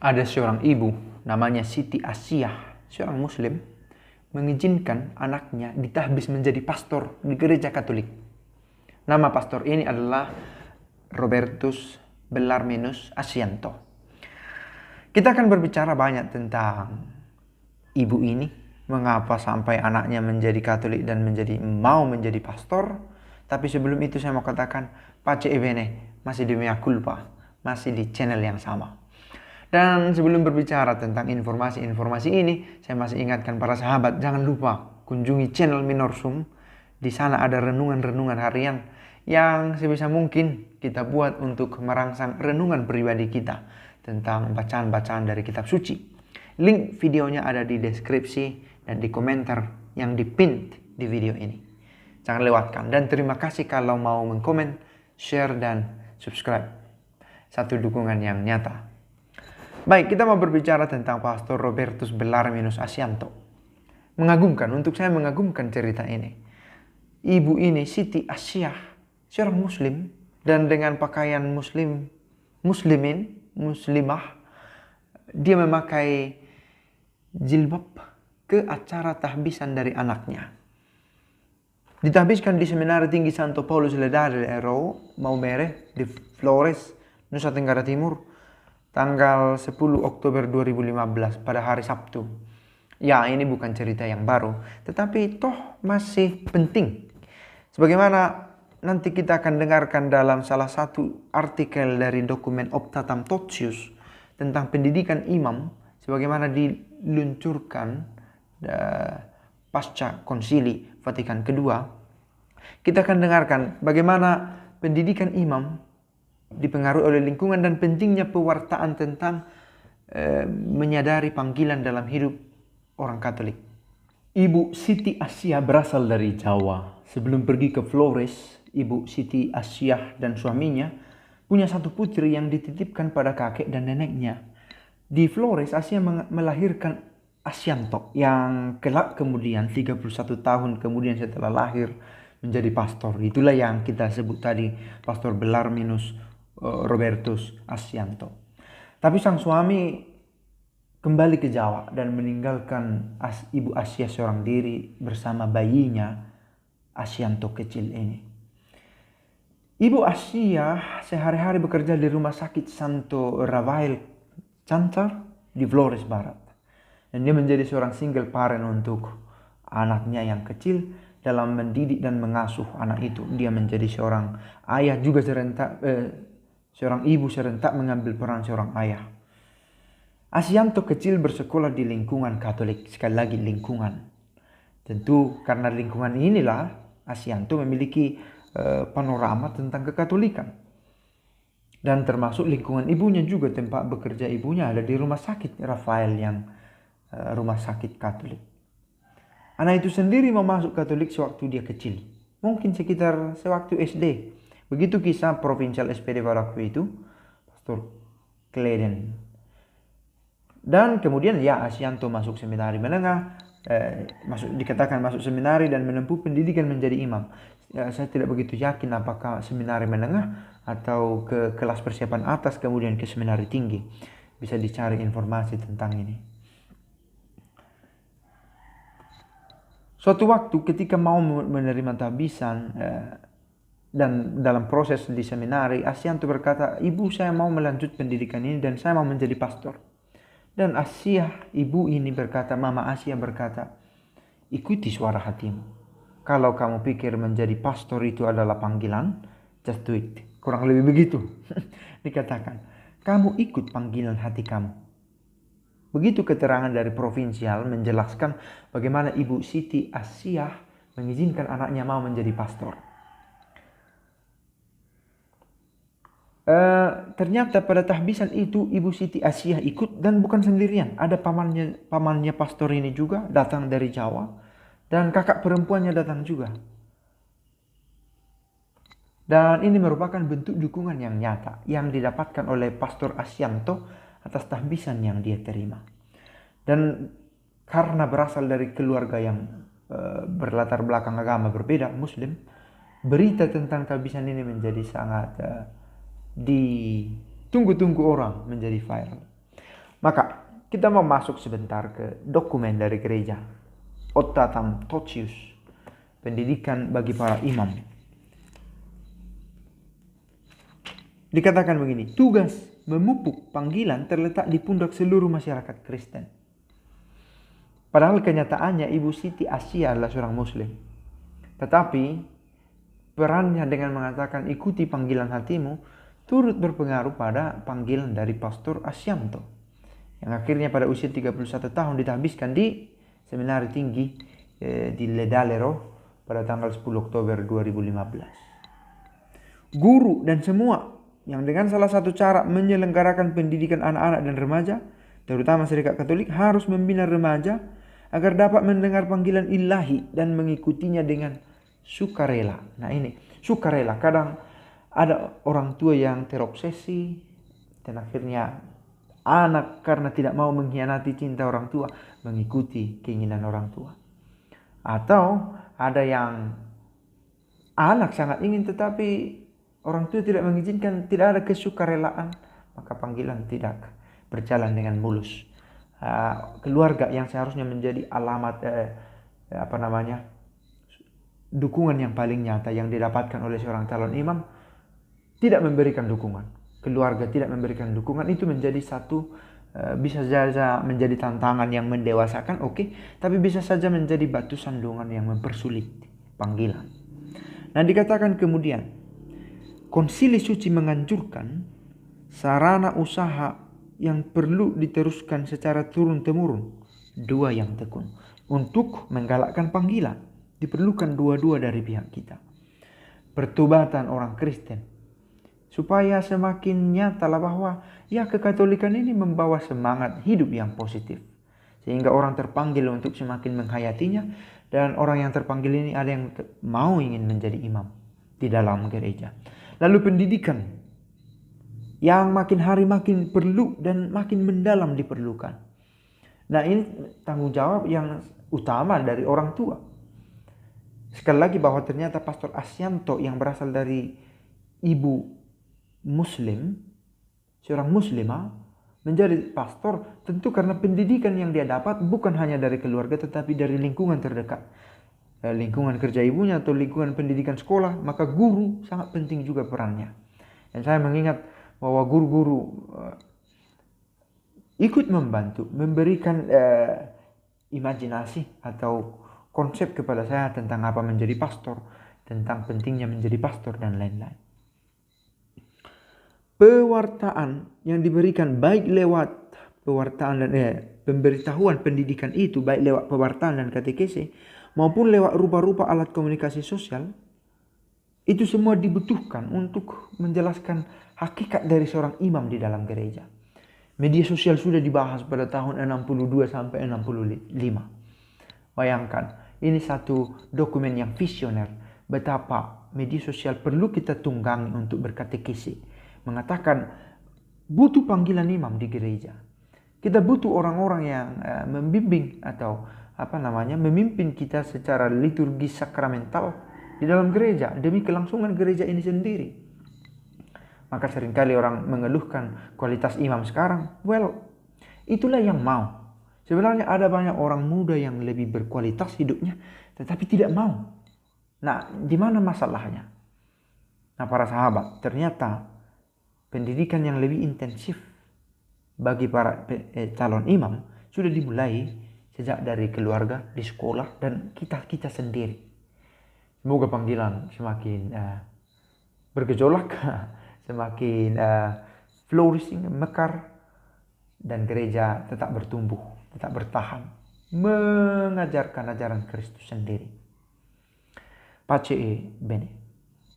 Ada seorang ibu namanya Siti Asiyah, seorang muslim, mengizinkan anaknya ditahbis menjadi pastor di gereja Katolik. Nama pastor ini adalah Robertus Bellarminus Ascianto. Kita akan berbicara banyak tentang ibu ini, mengapa sampai anaknya menjadi Katolik dan mau menjadi pastor. Tapi sebelum itu saya mau katakan, pace e bene, masih di mea culpa, masih di channel yang sama. Dan sebelum berbicara tentang informasi-informasi ini, saya masih ingatkan para sahabat, jangan lupa kunjungi channel Minorsum. Di sana ada renungan-renungan harian yang sebisa mungkin kita buat untuk merangsang renungan pribadi kita tentang bacaan-bacaan dari kitab suci. Link videonya ada di deskripsi dan di komentar yang dipin di video ini. Jangan lewatkan, dan terima kasih kalau mau mengkomen, share, dan subscribe. Satu dukungan yang nyata. Baik, kita mau berbicara tentang Pastor Robertus Bellarminus Ascianto. Mengagumkan, untuk saya mengagumkan cerita ini. Ibu ini, Siti Asiyah, seorang muslim, dan dengan pakaian muslimah, dia memakai jilbab ke acara tahbisan dari anaknya. Ditahbiskan di Seminari Tinggi Santo Paulus Ledare Ero, Maumere, di Flores, Nusa Tenggara Timur, tanggal 10 Oktober 2015 pada hari Sabtu. Ya, ini bukan cerita yang baru, tetapi toh masih penting. Sebagaimana nanti kita akan dengarkan dalam salah satu artikel dari dokumen Optatam Totius tentang pendidikan imam, sebagaimana diluncurkan pasca konsili Vatikan II, kita akan dengarkan bagaimana pendidikan imam dipengaruhi oleh lingkungan dan pentingnya pewartaan tentang menyadari panggilan dalam hidup orang Katolik. Ibu Siti Asiyah berasal dari Jawa. Sebelum pergi ke Flores, Ibu Siti Asiyah dan suaminya punya satu putri yang dititipkan pada kakek dan neneknya. Di Flores, Asiyah melahirkan Ascianto yang kelak kemudian 31 tahun kemudian setelah lahir menjadi pastor. Itulah yang kita sebut tadi, Pastor Bellarminus Robertus Ascianto. Tapi sang suami kembali ke Jawa dan meninggalkan Ibu Asiyah seorang diri bersama bayinya Ascianto kecil ini. Ibu Asiyah sehari-hari bekerja di rumah sakit Santo Rafael Cancer di Flores Barat. Dan dia menjadi seorang single parent untuk anaknya yang kecil. Dalam mendidik dan mengasuh anak itu, dia menjadi seorang ayah juga seorang ibu serentak mengambil peran seorang ayah. Ascianto kecil bersekolah di lingkungan Katolik. Sekali lagi lingkungan. Tentu karena lingkungan inilah Ascianto memiliki panorama tentang kekatolikan. Dan termasuk lingkungan ibunya juga, tempat bekerja ibunya ada di rumah sakit Rafael yang rumah sakit Katolik. Anak itu sendiri mau masuk Katolik sewaktu dia kecil. Mungkin sekitar sewaktu SD. Begitu kisah provinsial SPD pada waktu itu, Pastor Kleden. Dan kemudian ya Ascianto masuk seminari menengah, dikatakan masuk seminari dan menempuh pendidikan menjadi imam. Saya tidak begitu yakin apakah seminari menengah atau ke kelas persiapan atas kemudian ke seminari tinggi. Bisa dicari informasi tentang ini. Suatu waktu ketika mau menerima tahbisan dan dalam proses di seminari, Ascianto berkata, ibu saya mau melanjut pendidikan ini dan saya mau menjadi pastor. Dan ibu ini berkata, Mama Asiyah berkata, ikuti suara hatimu. Kalau kamu pikir menjadi pastor itu adalah panggilan, just do it. Kurang lebih begitu dikatakan. Kamu ikut panggilan hati kamu. Begitu keterangan dari provinsial menjelaskan bagaimana Ibu Siti Asiyah mengizinkan anaknya mau menjadi pastor. Ternyata pada tahbisan itu Ibu Siti Asiyah ikut dan bukan sendirian. Ada pamannya pastor ini juga datang dari Jawa dan kakak perempuannya datang juga. Dan ini merupakan bentuk dukungan yang nyata yang didapatkan oleh Pastor Ascianto atas tahbisan yang dia terima. Dan karena berasal dari keluarga yang berlatar belakang agama berbeda, Muslim, berita tentang tahbisan ini menjadi sangat ditunggu-tunggu orang, menjadi viral. Maka kita mau masuk sebentar ke dokumen dari gereja. Otatam Tocius, pendidikan bagi para imam. Dikatakan begini, tugas memupuk panggilan terletak di pundak seluruh masyarakat Kristen. Padahal kenyataannya Ibu Siti Asia adalah seorang Muslim. Tetapi perannya dengan mengatakan ikuti panggilan hatimu turut berpengaruh pada panggilan dari Pastor Asyanto, yang akhirnya pada usia 31 tahun dihabiskan di seminari tinggi di Ledalero pada tanggal 10 Oktober 2015. Guru dan semua yang dengan salah satu cara menyelenggarakan pendidikan anak-anak dan remaja, terutama Serikat Katolik, harus membina remaja agar dapat mendengar panggilan ilahi dan mengikutinya dengan sukarela. Nah ini, sukarela. Kadang ada orang tua yang terobsesi dan akhirnya anak karena tidak mau mengkhianati cinta orang tua mengikuti keinginan orang tua. Atau ada yang anak sangat ingin tetapi orang tua tidak mengizinkan, tidak ada kesukarelaan, maka panggilan tidak berjalan dengan mulus. Keluarga yang seharusnya menjadi alamat dukungan yang paling nyata yang didapatkan oleh seorang calon imam tidak memberikan dukungan. Keluarga tidak memberikan dukungan, itu menjadi satu bisa saja menjadi tantangan yang mendewasakan, tapi bisa saja menjadi batu sandungan yang mempersulit panggilan. Nah, dikatakan kemudian Konsili Suci menganjurkan sarana usaha yang perlu diteruskan secara turun-temurun, dua yang tekun, untuk menggalakkan panggilan. Diperlukan dua-dua dari pihak kita. Pertobatan orang Kristen, supaya semakin nyatalah bahwa kekatolikan ini membawa semangat hidup yang positif. Sehingga orang terpanggil untuk semakin menghayatinya, dan orang yang terpanggil ini ada yang ingin menjadi imam di dalam gereja. Lalu pendidikan yang makin hari makin perlu dan makin mendalam diperlukan. Nah ini tanggung jawab yang utama dari orang tua. Sekali lagi bahwa ternyata Pastor Asyanto yang berasal dari ibu Muslim, seorang muslimah, menjadi pastor tentu karena pendidikan yang dia dapat bukan hanya dari keluarga tetapi dari lingkungan terdekat, lingkungan kerja ibunya atau lingkungan pendidikan sekolah. Maka guru sangat penting juga perannya. Dan saya mengingat bahwa guru-guru ikut membantu memberikan imajinasi atau konsep kepada saya tentang apa menjadi pastor, tentang pentingnya menjadi pastor dan lain-lain. Pewartaan yang diberikan baik lewat pewartaan dan pemberitahuan pendidikan itu, baik lewat pewartaan dan katekese maupun lewat rupa-rupa alat komunikasi sosial, itu semua dibutuhkan untuk menjelaskan hakikat dari seorang imam di dalam gereja. Media sosial sudah dibahas pada tahun 62 sampai 65. Bayangkan, ini satu dokumen yang visioner betapa media sosial perlu kita tunggangi untuk berkatekese. Mengatakan butuh panggilan imam di gereja. Kita butuh orang-orang yang membimbing atau memimpin kita secara liturgi sakramental di dalam gereja demi kelangsungan gereja ini sendiri. Maka seringkali orang mengeluhkan kualitas imam sekarang. Itulah yang mau. Sebenarnya ada banyak orang muda yang lebih berkualitas hidupnya tetapi tidak mau. Nah, di mana masalahnya? Nah, para sahabat, ternyata pendidikan yang lebih intensif bagi para calon imam sudah dimulai sejak dari keluarga, di sekolah, dan kita sendiri. Semoga panggilan semakin bergejolak, semakin flourishing, mekar, dan gereja tetap bertumbuh, tetap bertahan, mengajarkan ajaran Kristus sendiri. Pace bene.